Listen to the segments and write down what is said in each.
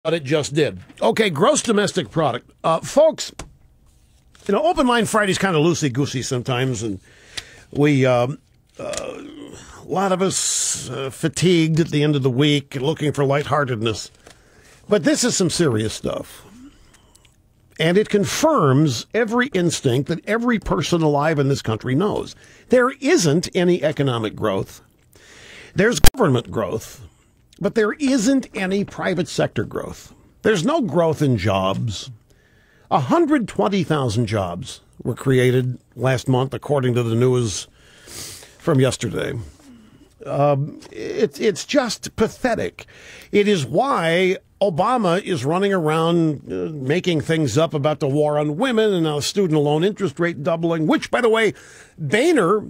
But it just did. Okay, gross domestic product. Folks, Open Line Friday's kind of loosey-goosey sometimes, and we, a lot of us fatigued at the end of the week looking for lightheartedness. But this is some serious stuff. And it confirms every instinct that every person alive in this country knows. There isn't any economic growth. There's government growth. But there isn't any private sector growth. There's no growth in jobs. 120,000 jobs were created last month, according to the news from yesterday. It's just pathetic. It is why Obama is running around making things up about the war on women and now student loan interest rate doubling, which, by the way, Boehner,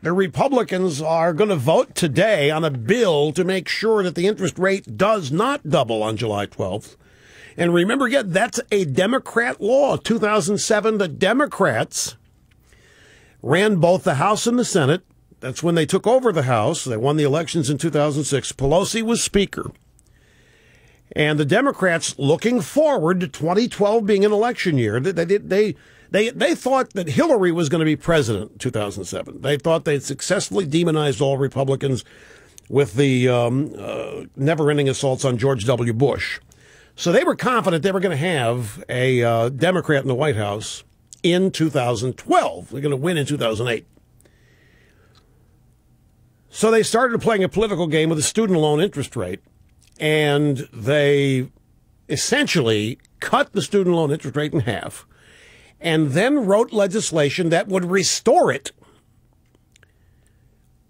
the Republicans are going to vote today on a bill to make sure that the interest rate does not double on July 12th. And remember, again, that's a Democrat law. 2007, the Democrats ran both the House and the Senate. That's when they took over the House. They won the elections in 2006. Pelosi was Speaker. And the Democrats, looking forward to 2012 being an election year, they thought that Hillary was going to be president in 2007. They thought they'd successfully demonized all Republicans with the never-ending assaults on George W. Bush. So they were confident they were going to have a Democrat in the White House in 2012. They're going to win in 2008. So they started playing a political game with a student loan interest rate, and they essentially cut the student loan interest rate in half, and then wrote legislation that would restore it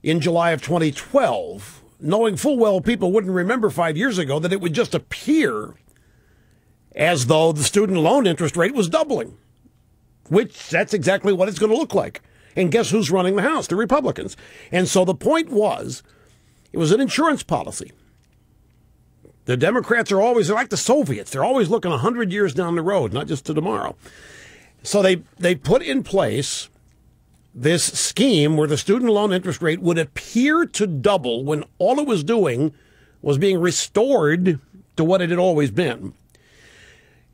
in July of 2012, knowing full well people wouldn't remember 5 years ago that it would just appear as though the student loan interest rate was doubling, which that's exactly what it's going to look like. And guess who's running the House? The Republicans. And so the point was, it was an insurance policy. The Democrats are always, they're like the Soviets. They're always looking 100 years down the road, not just to tomorrow. So they put in place this scheme where the student loan interest rate would appear to double when all it was doing was being restored to what it had always been.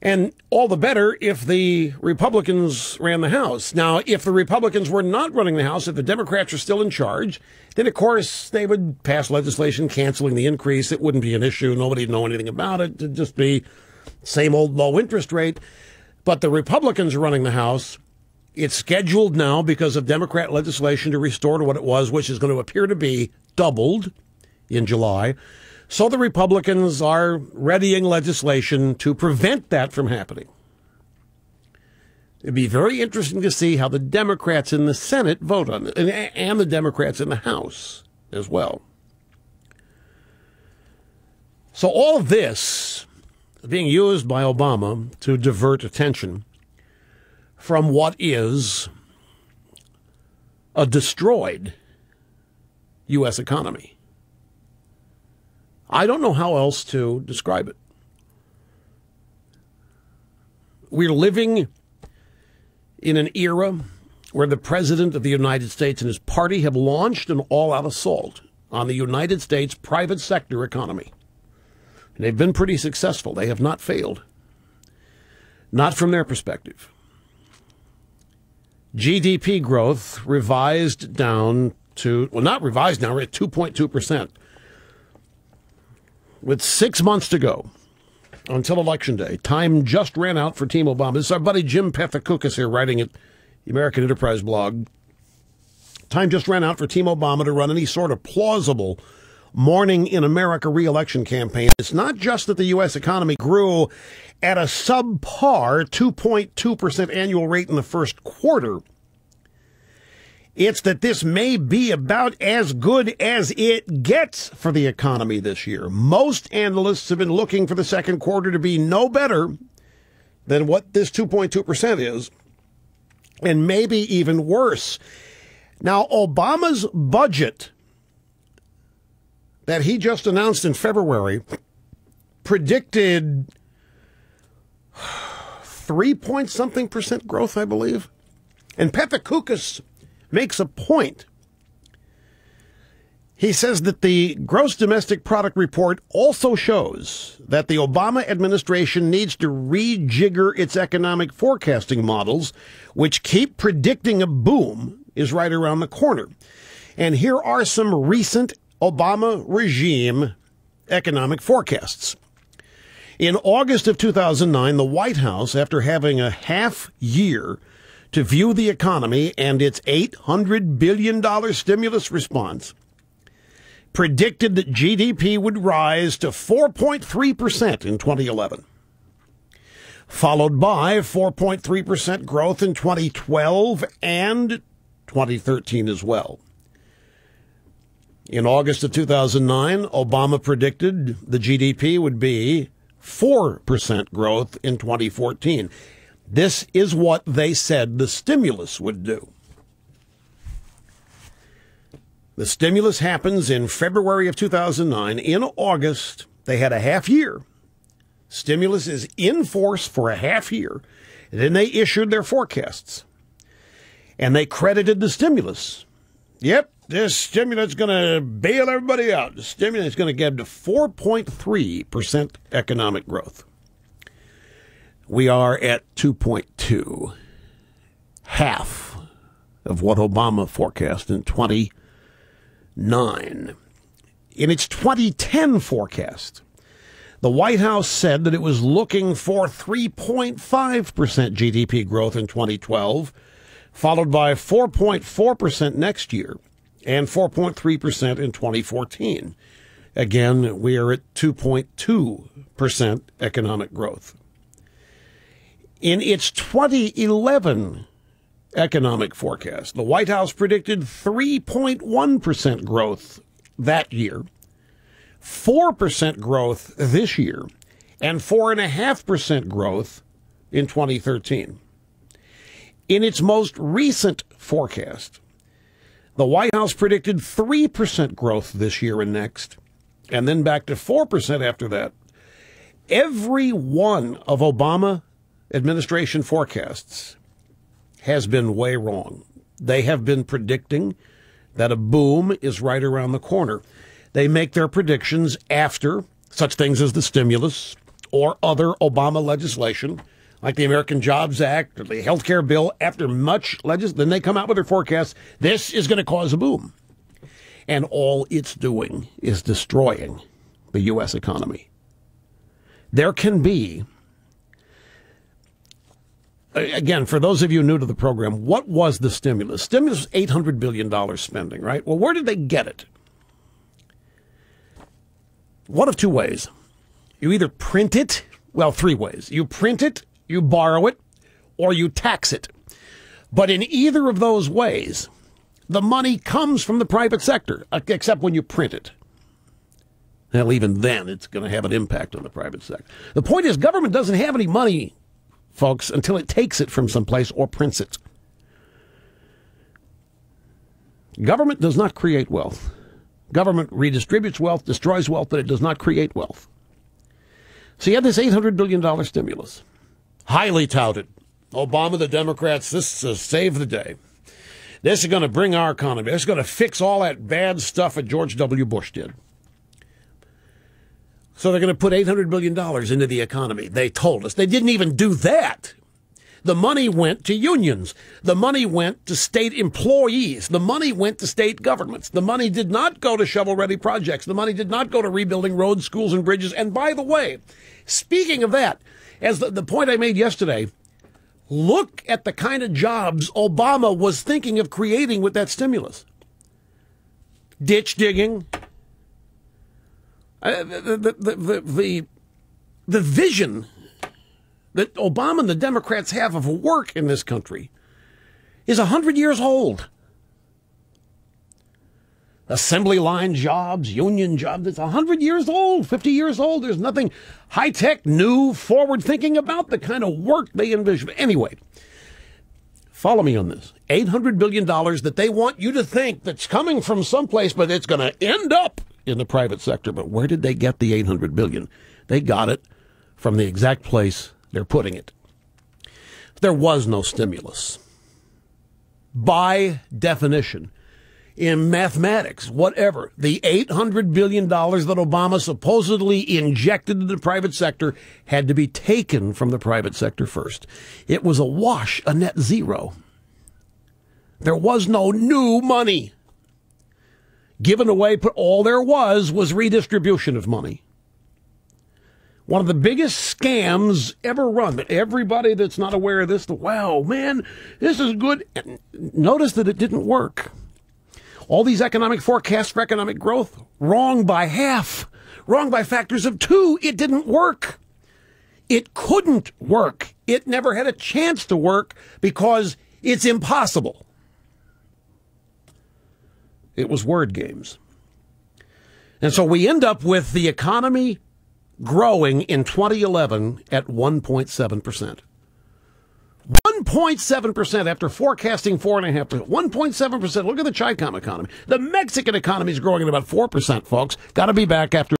And all the better if the Republicans ran the House. Now, if the Republicans were not running the House, if the Democrats are still in charge, then, of course, they would pass legislation canceling the increase. It wouldn't be an issue. Nobody'd know anything about it. It'd just be same old low interest rate. But the Republicans are running the House. It's scheduled now because of Democrat legislation to restore to what it was, which is going to appear to be doubled in July. So the Republicans are readying legislation to prevent that from happening. It'd be very interesting to see how the Democrats in the Senate vote on it, and the Democrats in the House as well. So all of this is being used by Obama to divert attention from what is a destroyed U.S. economy. I don't know how else to describe it. We're living in an era where the President of the United States and his party have launched an all-out assault on the United States private sector economy. And they've been pretty successful. They have not failed. Not from their perspective. GDP growth revised down to, well, not revised now, we're at 2.2%. With 6 months to go until Election Day, time just ran out for Team Obama. This is our buddy Jim Pethokoukis here writing at the American Enterprise blog. Time just ran out for Team Obama to run any sort of plausible Morning in America reelection campaign. It's not just that the U.S. economy grew at a subpar 2.2% annual rate in the first quarter. It's that this may be about as good as it gets for the economy this year. Most analysts have been looking for the second quarter to be no better than what this 2.2% is, and maybe even worse. Now, Obama's budget that he just announced in February predicted 3-point-something% growth, I believe. And Pethokoukis makes a point. He says that the gross domestic product report also shows that the Obama administration needs to rejigger its economic forecasting models, which keep predicting a boom is right around the corner. And here are some recent Obama regime economic forecasts. In August of 2009, the White House, after having a half year to view the economy and its $800 billion stimulus response, predicted that GDP would rise to 4.3% in 2011, followed by 4.3% growth in 2012 and 2013 as well. In August of 2009, Obama predicted the GDP would be 4% growth in 2014. This is what they said the stimulus would do. The stimulus happens in February of 2009. In August, they had a half year. Stimulus is in force for a half year. And then they issued their forecasts. And they credited the stimulus. Yep, this stimulus is going to bail everybody out. The stimulus is going to get to 4.3% economic growth. We are at 2.2, half of what Obama forecast in 2009. In its 2010 forecast, the White House said that it was looking for 3.5% GDP growth in 2012, followed by 4.4% next year and 4.3% in 2014. Again, we are at 2.2% economic growth. In its 2011 economic forecast, the White House predicted 3.1% growth that year, 4% growth this year, and 4.5% growth in 2013. In its most recent forecast, the White House predicted 3% growth this year and next, and then back to 4% after that. Every one of Obama administration forecasts has been way wrong. They have been predicting that a boom is right around the corner. They make their predictions after such things as the stimulus or other Obama legislation, like the American Jobs Act or the health care bill. After much legislation, then they come out with their forecasts. This is going to cause a boom. And all it's doing is destroying the U.S. economy. There can be, again, for those of you new to the program, what was the stimulus? Stimulus was $800 billion spending, right? Well, where did they get it? One of two ways. You either print it, well, three ways. You print it, you borrow it, or you tax it. But in either of those ways, the money comes from the private sector, except when you print it. Well, even then, it's going to have an impact on the private sector. The point is, government doesn't have any money, folks, until it takes it from someplace or prints it. Government does not create wealth. Government redistributes wealth, destroys wealth, but it does not create wealth. So you have this $800 billion stimulus. Highly touted. Obama, the Democrats, this is save the day. This is going to bring our economy. This is going to fix all that bad stuff that George W. Bush did. So they're going to put $800 billion into the economy. They told us. They didn't even do that. The money went to unions. The money went to state employees. The money went to state governments. The money did not go to shovel-ready projects. The money did not go to rebuilding roads, schools, and bridges. And by the way, speaking of that, as the point I made yesterday, look at the kind of jobs Obama was thinking of creating with that stimulus. Ditch digging. The vision that Obama and the Democrats have of work in this country is 100 years old. Assembly line jobs, union jobs, it's 100 years old, 50 years old. There's nothing high-tech, new, forward-thinking about the kind of work they envision. Anyway, follow me on this. $800 billion that they want you to think that's coming from someplace, but it's going to end up in the private sector. But where did they get the $800 billion? They got it from the exact place they're putting it. There was no stimulus. By definition, in mathematics, whatever. The $800 billion that Obama supposedly injected into the private sector had to be taken from the private sector first. It was a wash, a net zero. There was no new money given away, but all there was redistribution of money. One of the biggest scams ever run. But everybody that's not aware of this, wow, man, this is good. Notice that it didn't work. All these economic forecasts for economic growth, wrong by half, wrong by factors of 2. It didn't work. It couldn't work. It never had a chance to work because it's impossible. It was word games. And so we end up with the economy growing in 2011 at 1.7%. 1.7% after forecasting 4.5%. 1.7%. Look at the Chi-Com economy. The Mexican economy is growing at about 4%, folks. Got to be back after